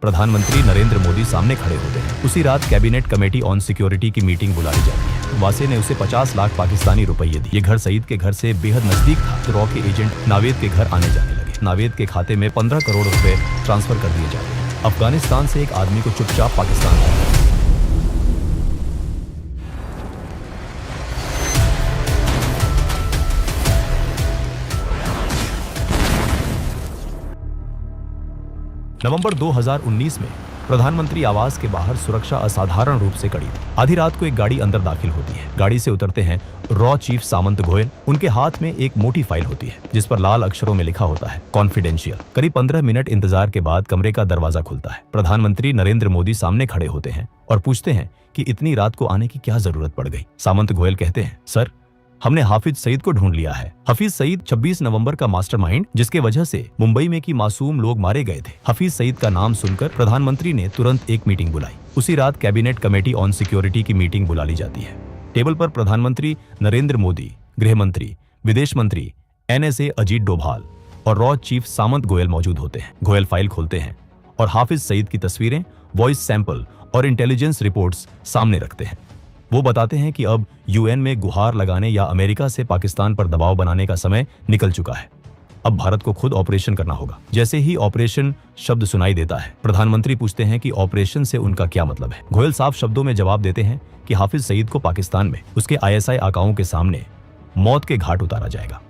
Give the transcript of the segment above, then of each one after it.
प्रधानमंत्री नरेंद्र मोदी सामने खड़े होते हैं। उसी रात कैबिनेट कमेटी ऑन सिक्योरिटी की मीटिंग बुलाई जाती है। वासे ने उसे 50 लाख पाकिस्तानी रुपये दिए। ये घर सईद के घर से बेहद नजदीक था। तो रॉ के एजेंट नावेद के घर आने जाने लगे। नावेद के खाते में 15 करोड़ रुपए ट्रांसफर कर दिए जाते हैं। अफगानिस्तान से एक आदमी को चुपचाप पाकिस्तान लाया। नवंबर 2019 में प्रधानमंत्री आवास के बाहर सुरक्षा असाधारण रूप से कड़ी थी। आधी रात को एक गाड़ी अंदर दाखिल होती है। गाड़ी से उतरते हैं रॉ चीफ सामंत गोयल। उनके हाथ में एक मोटी फाइल होती है जिस पर लाल अक्षरों में लिखा होता है कॉन्फिडेंशियल। करीब 15 मिनट इंतजार के बाद कमरे का दरवाजा खुलता है। प्रधानमंत्री नरेंद्र मोदी सामने खड़े होते हैं और पूछते हैं कि इतनी रात को आने की क्या जरूरत पड़ गई। सामंत गोयल कहते हैं, सर, हमने हाफिज सईद को ढूंढ लिया है। हफीज सईद 26 नवंबर का मास्टरमाइंड, जिसके वजह से मुंबई में की मासूम लोग मारे गए थे। हफीज सईद का नाम सुनकर प्रधानमंत्री ने तुरंत एक मीटिंग बुलाई। उसी रात कैबिनेट कमेटी ऑन सिक्योरिटी की मीटिंग बुला ली जाती है। टेबल पर प्रधानमंत्री नरेंद्र मोदी, गृह मंत्री, विदेश मंत्री, NSA अजीत डोभाल और रॉ चीफ सामंत गोयल मौजूद होते हैं। गोयल फाइल खोलते हैं और हाफिज सईद की तस्वीरें, वॉइस सैंपल और इंटेलिजेंस रिपोर्ट्स सामने रखते हैं। वो बताते हैं कि अब UN में गुहार लगाने या अमेरिका से पाकिस्तान पर दबाव बनाने का समय निकल चुका है। अब भारत को खुद ऑपरेशन करना होगा। जैसे ही ऑपरेशन शब्द सुनाई देता है, प्रधानमंत्री पूछते हैं कि ऑपरेशन से उनका क्या मतलब है। गोयल साफ शब्दों में जवाब देते हैं कि हाफिज सईद को पाकिस्तान में उसके ISI आकाओं के सामने मौत के घाट उतारा जाएगा।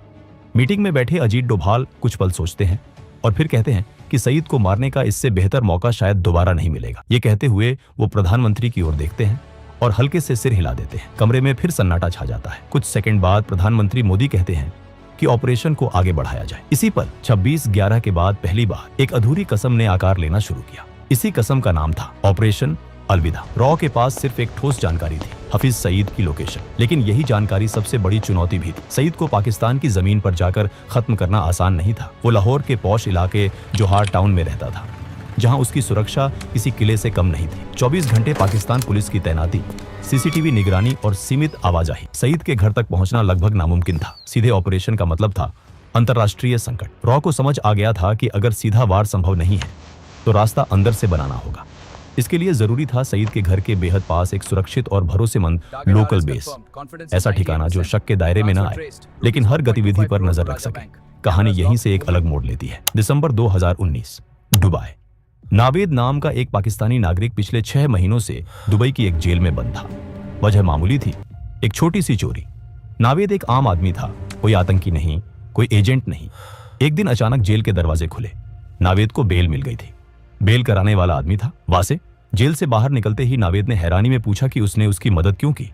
मीटिंग में बैठे अजीत डोभाल कुछ पल सोचते हैं और फिर कहते हैं कि सईद को मारने का इससे बेहतर मौका शायद दोबारा नहीं मिलेगा। ये कहते हुए वो प्रधानमंत्री की ओर देखते हैं और हल्के से सिर हिला देते हैं। कमरे में फिर सन्नाटा छा जाता है। कुछ सेकंड बाद प्रधानमंत्री मोदी कहते हैं कि ऑपरेशन को आगे बढ़ाया जाए। इसी पर 26/11 के बाद पहली बार एक अधूरी कसम ने आकार लेना शुरू किया। इसी कसम का नाम था ऑपरेशन अलविदा। रॉ के पास सिर्फ एक ठोस जानकारी थी, हफीज सईद की लोकेशन। लेकिन यही जानकारी सबसे बड़ी चुनौती भी थी। सईद को पाकिस्तान की जमीन पर जाकर खत्म करना आसान नहीं था। वो लाहौर के पॉश इलाके जोहार टाउन में रहता था, जहां उसकी सुरक्षा किसी किले से कम नहीं थी। 24 घंटे पाकिस्तान पुलिस की तैनाती, CCTV निगरानी और सीमित आवाजाही। सईद के घर तक पहुंचना लगभग नामुमकिन था। सीधे ऑपरेशन का मतलब था अंतर्राष्ट्रीय संकट। रॉ को समझ आ गया था कि अगर सीधा वार संभव नहीं है तो रास्ता अंदर से बनाना होगा। इसके लिए जरूरी था सईद के घर के बेहद पास एक सुरक्षित और भरोसेमंद लोकल बेस, ऐसा ठिकाना जो शक के दायरे में न आए लेकिन हर गतिविधि पर नजर रख सके। कहानी यहीं से एक अलग मोड़ लेती है। दिसंबर 2019, दुबई। नावेद नाम का एक पाकिस्तानी नागरिक पिछले 6 महीनों से दुबई की एक जेल में बंद था। वजह मामूली थी, एक छोटी सी चोरी। नावेद एक आम आदमी था, कोई आतंकी नहीं, कोई एजेंट नहीं। एक दिन अचानक जेल के दरवाजे खुले। नावेद को बेल मिल गई थी। बेल कराने वाला आदमी था वासे। जेल से बाहर निकलते ही नावेद ने हैरानी में पूछा कि उसने उसकी मदद क्यों की।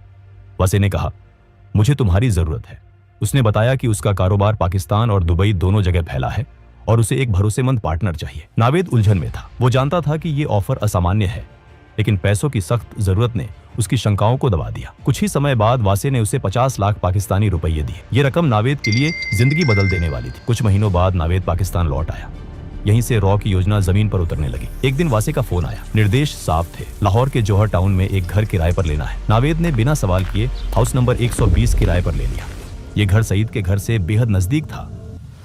वासे ने कहा, मुझे तुम्हारी जरूरत है। उसने बताया कि उसका कारोबार पाकिस्तान और दुबई दोनों जगह फैला है और उसे एक भरोसेमंद पार्टनर चाहिए। नावेद उलझन में था। वो जानता था कि ये ऑफर असामान्य है, लेकिन पैसों की सख्त जरूरत ने उसकी शंकाओं को दबा दिया। कुछ ही समय बाद वासे ने उसे 50 लाख पाकिस्तानी रुपये दिए। ये रकम नावेद के लिए जिंदगी बदल देने वाली थी। कुछ महीनों बाद नावेद पाकिस्तान लौट आया। यहीं से रॉ की योजना जमीन पर उतरने लगी। एक दिन वासे का फोन आया। निर्देश साफ थे, लाहौर के जौहर टाउन में एक घर किराए पर लेना है। नावेद ने बिना सवाल किए हाउस नंबर 120 किराए पर ले लिया। ये घर सईद के घर से बेहद नजदीक था,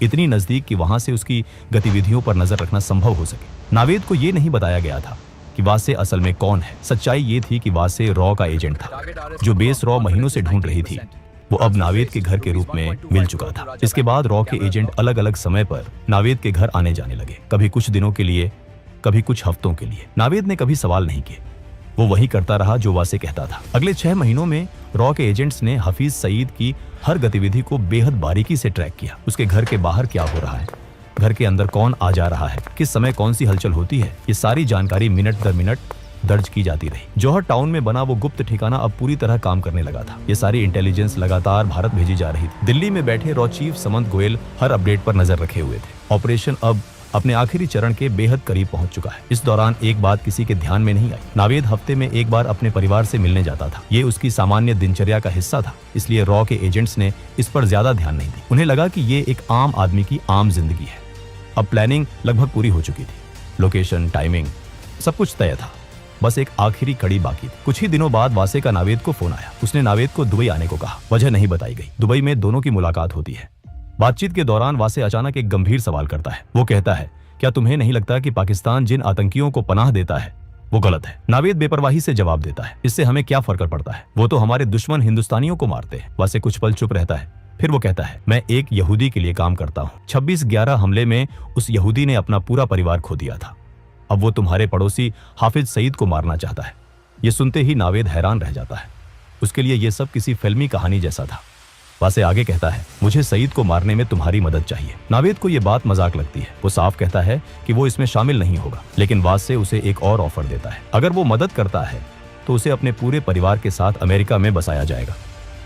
इतनी नजदीक कि वहां से उसकी गतिविधियों पर नजर रखना संभव हो सके। नावेद को यह नहीं बताया गया था कि वासे असल में कौन है। सच्चाई ये थी कि वासे रॉ का एजेंट था। जो बेस रॉ महीनों से ढूंढ रही थी वो अब नावेद के घर के रूप में मिल चुका था। इसके बाद रॉ के एजेंट अलग अलग समय पर नावेद के घर आने जाने लगे, कभी कुछ दिनों के लिए, कभी कुछ हफ्तों के लिए। नावेद ने कभी सवाल नहीं किए, वो वही करता रहा जो वासे कहता था। अगले 6 महीनों में रॉ के एजेंट्स ने हफीज सईद की हर गतिविधि को बेहद बारीकी से ट्रैक किया। उसके घर के बाहर क्या हो रहा है, घर के अंदर कौन आ जा रहा है, किस समय कौन सी हलचल होती है, ये सारी जानकारी मिनट दर मिनट दर्ज की जाती रही। जौहर टाउन में बना वो गुप्त ठिकाना अब पूरी तरह काम करने लगा था। ये सारी इंटेलिजेंस लगातार भारत भेजी जा रही थी। दिल्ली में बैठे रॉ चीफ सामंत गोयल हर अपडेट पर नजर रखे हुए थे। ऑपरेशन अब अपने आखिरी चरण के बेहद करीब पहुंच चुका है। इस दौरान एक बात किसी के ध्यान में नहीं आई। नावेद हफ्ते में एक बार अपने परिवार से मिलने जाता था। ये उसकी सामान्य दिनचर्या का हिस्सा था, इसलिए रॉ के एजेंट्स ने इस पर ज्यादा ध्यान नहीं दी। उन्हें लगा कि ये एक आम आदमी की आम जिंदगी है। अब प्लानिंग लगभग पूरी हो चुकी थी। लोकेशन, टाइमिंग, सब कुछ तय था। बस एक आखिरी कड़ी बाकी थी। कुछ ही दिनों बाद वासे का नावेद को फोन आया। उसने नावेद को दुबई आने को कहा। वजह नहीं बताई गई। दुबई में दोनों की मुलाकात होती है। बातचीत के दौरान वासे अचानक एक गंभीर सवाल करता है। वो कहता है क्या तुम्हें नहीं लगता कि पाकिस्तान जिन आतंकियों को पनाह देता है वो गलत है? नावेद बेपरवाही से जवाब देता है, इससे हमें क्या फर्क पड़ता है? वो तो हमारे दुश्मन हिंदुस्तानियों को मारते हैं। वासे कुछ पल चुप रहता है, फिर वो कहता है, मैं एक यहूदी के लिए काम करता हूँ। 26/11 हमले में उस यहूदी ने अपना पूरा परिवार खो दिया था। अब वो तुम्हारे पड़ोसी हाफिज सईद को मारना चाहता है। ये सुनते ही नावेद हैरान रह जाता है। उसके लिए ये सब किसी फिल्मी कहानी जैसा था। वासे आगे कहता है, मुझे सईद को मारने में तुम्हारी मदद चाहिए। नावेद को ये बात मजाक लगती है। वो साफ कहता है कि वो इसमें शामिल नहीं होगा, लेकिन वासे उसे एक और ऑफर देता है। अगर वो मदद करता है तो उसे अपने पूरे परिवार के साथ अमेरिका में बसाया जाएगा,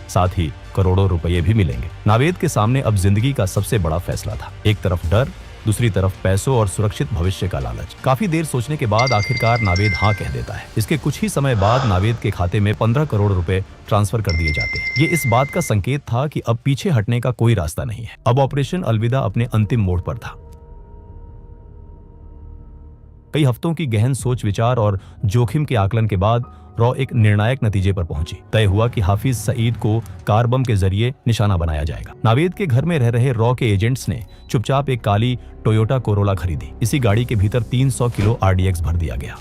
साथ ही करोड़ों रुपये भी मिलेंगे। नावेद के सामने अब जिंदगी का सबसे बड़ा फैसला था। एक तरफ डर, दूसरी तरफ पैसों और सुरक्षित भविष्य का लालच। काफी देर सोचने के बाद आखिरकार नावेद हाँ कह देता है। इसके कुछ ही समय बाद नावेद के खाते में 15 करोड़ रुपए ट्रांसफर कर दिए जाते हैं। ये इस बात का संकेत था कि अब पीछे हटने का कोई रास्ता नहीं है। अब ऑपरेशन अलविदा अपने अंतिम मोड़ पर था। कई हफ्तों की गहन सोच विचार और जोखिम के आकलन के बाद रॉ एक निर्णायक नतीजे पर पहुंची। तय हुआ कि हाफिज सईद को कार बम के जरिए निशाना बनाया जाएगा। नावेद के घर में रह रहे रॉ के एजेंट्स ने चुपचाप एक काली टोयोटा कोरोला खरीदी। इसी गाड़ी के भीतर 300 किलो RDX भर दिया गया।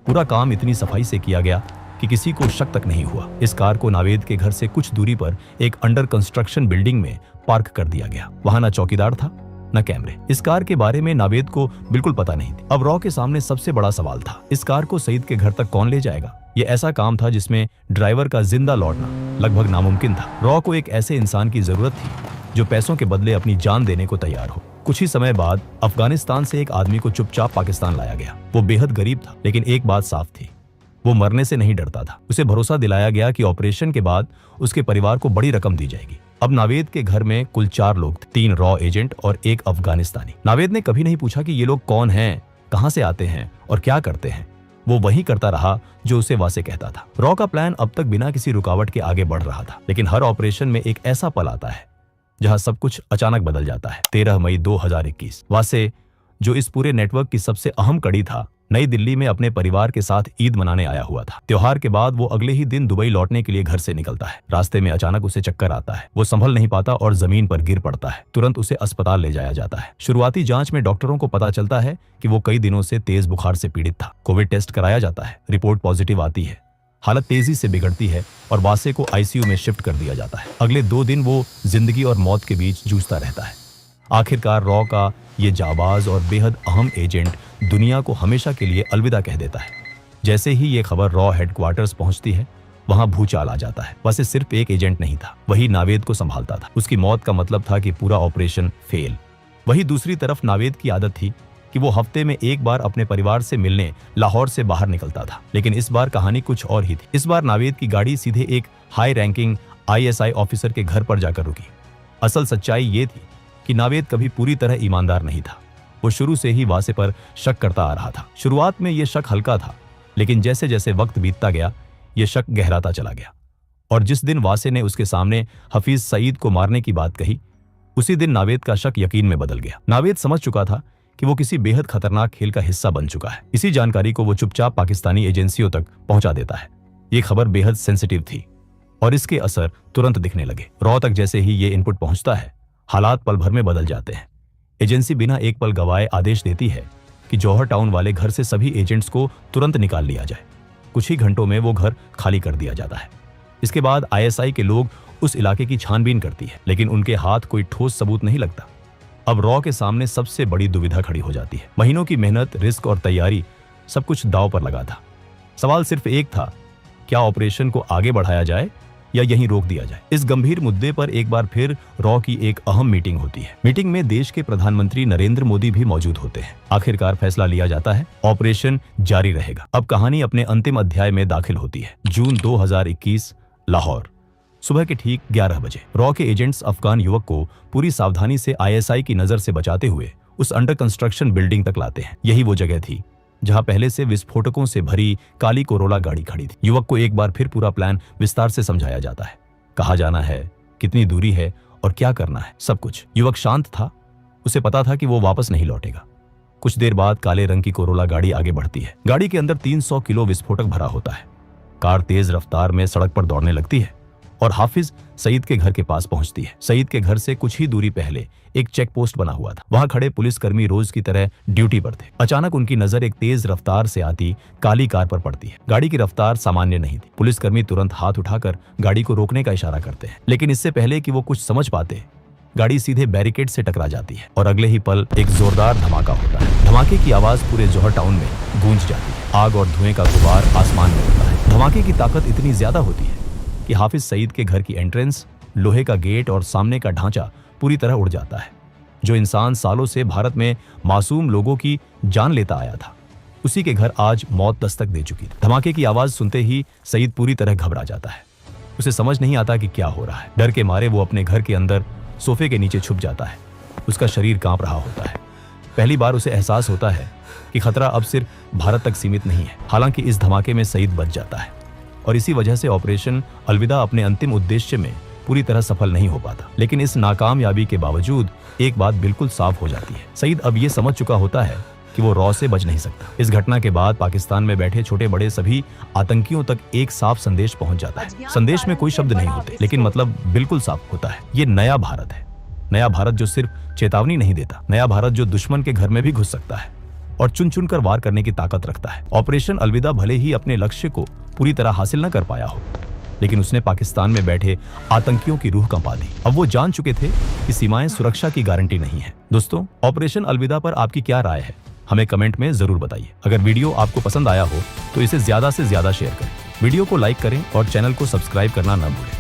पूरा काम इतनी सफाई से किया गया कि किसी को शक तक नहीं हुआ। इस कार को नावेद के घर से कुछ दूरी पर एक अंडर कंस्ट्रक्शन बिल्डिंग में पार्क कर दिया गया। वहां न चौकीदार था न कैमरे। इस कार के बारे में नावेद को बिल्कुल पता नहीं थी। अब रॉ के सामने सबसे बड़ा सवाल था, इस कार को सईद के घर तक कौन ले जाएगा? ये ऐसा काम था जिसमें ड्राइवर का जिंदा लौटना लगभग नामुमकिन था। रॉ को एक ऐसे इंसान की जरूरत थी जो पैसों के बदले अपनी जान देने को तैयार हो। कुछ ही समय बाद अफगानिस्तान से एक आदमी को चुपचाप पाकिस्तान लाया गया। वो बेहद गरीब था, लेकिन एक बात साफ थी, वो मरने से नहीं डरता था। उसे भरोसा दिलाया गया कि ऑपरेशन के बाद उसके परिवार को बड़ी रकम दी जाएगी। अब नावेद के घर में कुल 4 लोग थे, 3 रॉ एजेंट और 1 अफगानिस्तानी। नावेद ने कभी नहीं पूछा कि ये लोग कौन हैं, कहां से आते हैं और क्या करते हैं। वो वही करता रहा जो उसे वासे कहता था। रॉ का प्लान अब तक बिना किसी रुकावट के आगे बढ़ रहा था, लेकिन हर ऑपरेशन में एक ऐसा पल आता है जहां सब कुछ अचानक बदल जाता है। 13 मई 2021 वासे, जो इस पूरे नेटवर्क की सबसे अहम कड़ी था, नई दिल्ली में अपने परिवार के साथ ईद मनाने आया हुआ था। त्योहार के बाद वो अगले ही दिन दुबई लौटने के लिए घर से निकलता है। रास्ते में अचानक उसे चक्कर आता है। वो संभल नहीं पाता और जमीन पर गिर पड़ता है। तुरंत उसे अस्पताल ले जाया जाता है। शुरुआती जांच में डॉक्टरों को पता चलता है कि वो कई दिनों से तेज बुखार से पीड़ित था। कोविड टेस्ट कराया जाता है, रिपोर्ट पॉजिटिव आती है। हालत तेजी से बिगड़ती है और वासे को ICU में शिफ्ट कर दिया जाता है। अगले 2 दिन वो जिंदगी और मौत के बीच जूझता रहता है। आखिरकार रॉ का ये जाबाज और बेहद अहम एजेंट दुनिया को हमेशा के लिए अलविदा कह देता है। जैसे ही ये खबर रॉ हेडक्वार्टर्स पहुंचती है, वहां भूचाल आ जाता है। वैसे सिर्फ एक एजेंट नहीं था, वही नावेद को संभालता था। उसकी मौत का मतलब था कि पूरा ऑपरेशन फेल। वही दूसरी तरफ नावेद की आदत थी कि वो हफ्ते में एक बार अपने परिवार से मिलने लाहौर से बाहर निकलता था। लेकिन इस बार कहानी कुछ और ही थी। इस बार नावेद की गाड़ी सीधे एक हाई रैंकिंग ISI ऑफिसर के घर पर जाकर रुकी। असल सच्चाई ये थी कि नावेद कभी पूरी तरह ईमानदार नहीं था। वो शुरू से ही वासे पर शक करता आ रहा था। शुरुआत में ये शक हल्का था, लेकिन जैसे जैसे वक्त बीतता गया, ये शक गहराता चला गया। और जिस दिन वासे ने उसके सामने हफीज सईद को मारने की बात कही, उसी दिन नावेद का शक यकीन में बदल गया। नावेद समझ चुका था कि वो किसी बेहद खतरनाक खेल का हिस्सा बन चुका है। इसी जानकारी को वो चुपचाप पाकिस्तानी एजेंसियों तक पहुंचा देता है। ये खबर बेहद सेंसिटिव थी और इसके असर तुरंत दिखने लगे। रॉ तक जैसे ही ये इनपुट पहुंचता है, हालात पल भर में बदल जाते हैं। एजेंसी बिना एक पल गवाए आदेश देती है कि जौहर टाउन वाले घर से सभी एजेंट्स को तुरंत निकाल लिया जाए। कुछ ही घंटों में वो घर खाली कर दिया जाता है। इसके बाद ISI के लोग उस इलाके की छानबीन करती है, लेकिन उनके हाथ कोई ठोस सबूत नहीं लगता। अब रॉ के सामने सबसे बड़ी दुविधा खड़ी हो जाती है। महीनों की मेहनत, रिस्क और तैयारी, सब कुछ दांव पर लगा था। सवाल सिर्फ एक था, क्या ऑपरेशन को आगे बढ़ाया जाए या यहीं रोक दिया जाए। इस गंभीर मुद्दे पर एक बार फिर रॉ की एक अहम मीटिंग होती है। मीटिंग में देश के प्रधानमंत्री नरेंद्र मोदी भी मौजूद होते हैं। आखिरकार फैसला लिया जाता है, ऑपरेशन जारी रहेगा। अब कहानी अपने अंतिम अध्याय में दाखिल होती है। जून 2021, लाहौर, सुबह के ठीक 11 बजे। रॉ के एजेंट्स अफगान युवक को पूरी सावधानी से ISI की नजर से बचाते हुए उस अंडर कंस्ट्रक्शन बिल्डिंग तक लाते हैं। यही वो जगह थी जहां पहले से विस्फोटकों से भरी काली कोरोला गाड़ी खड़ी थी। युवक को एक बार फिर पूरा प्लान विस्तार से समझाया जाता है। कहाँ जाना है, कितनी दूरी है और क्या करना है, सब कुछ। युवक शांत था, उसे पता था कि वो वापस नहीं लौटेगा। कुछ देर बाद काले रंग की कोरोला गाड़ी आगे बढ़ती है। गाड़ी के अंदर 300 किलो विस्फोटक भरा होता है। कार तेज रफ्तार में सड़क पर दौड़ने लगती है और हाफिज सईद के घर के पास पहुंचती है। सईद के घर से कुछ ही दूरी पहले एक चेक पोस्ट बना हुआ था। वहां खड़े पुलिसकर्मी रोज की तरह ड्यूटी पर थे। अचानक उनकी नजर एक तेज रफ्तार से आती काली कार पर पड़ती है। गाड़ी की रफ्तार सामान्य नहीं थी। पुलिसकर्मी तुरंत हाथ उठाकर गाड़ी को रोकने का इशारा करते हैं, लेकिन इससे पहले कि वो कुछ समझ पाते गाड़ी सीधे बैरिकेड से टकरा जाती है और अगले ही पल एक जोरदार धमाका होता है। धमाके की आवाज पूरे जौहर टाउन में गूंज जाती है। आग और धुएं का गुबार आसमान में उड़ता है। धमाके की ताकत इतनी ज्यादा होती है कि हाफिज सईद के घर की एंट्रेंस, लोहे का गेट और सामने का ढांचा पूरी तरह उड़ जाता है। जो इंसान सालों से भारत में मासूम लोगों की जान लेता आया था, उसी के घर आज मौत दस्तक दे चुकी थी। धमाके की आवाज सुनते ही सईद पूरी तरह घबरा जाता है। उसे समझ नहीं आता कि क्या हो रहा है। डर के मारे वो अपने घर के अंदर सोफे के नीचे छुप जाता है। उसका शरीर कांप रहा होता है। पहली बार उसे एहसास होता है कि खतरा अब सिर्फ भारत तक सीमित नहीं है। हालांकि इस धमाके में सईद बच जाता है और इसी वजह से ऑपरेशन अलविदा अपने अंतिम उद्देश्य में पूरी तरह सफल नहीं हो पाता। लेकिन इस नाकामयाबी के बावजूद एक बात बिल्कुल साफ हो जाती है। सईद अब ये समझ चुका होता है कि वो रॉ से बच नहीं सकता। इस घटना के बाद पाकिस्तान में बैठे छोटे बड़े सभी आतंकियों तक एक साफ संदेश पहुंच जाता है। संदेश में कोई शब्द नहीं होते, लेकिन मतलब बिल्कुल साफ होता है। ये नया भारत है। नया भारत जो सिर्फ चेतावनी नहीं देता, नया भारत जो दुश्मन के घर में भी घुस सकता है और चुन चुन कर वार करने की ताकत रखता है। ऑपरेशन अलविदा भले ही अपने लक्ष्य को पूरी तरह हासिल न कर पाया हो, लेकिन उसने पाकिस्तान में बैठे आतंकियों की रूह कंपा दी। अब वो जान चुके थे कि सीमाएं सुरक्षा की गारंटी नहीं है। दोस्तों, ऑपरेशन अलविदा पर आपकी क्या राय है, हमें कमेंट में जरूर बताइए। अगर वीडियो आपको पसंद आया हो तो इसे ज्यादा से ज्यादा शेयर करें, वीडियो को लाइक करें और चैनल को सब्सक्राइब करना न भूलें।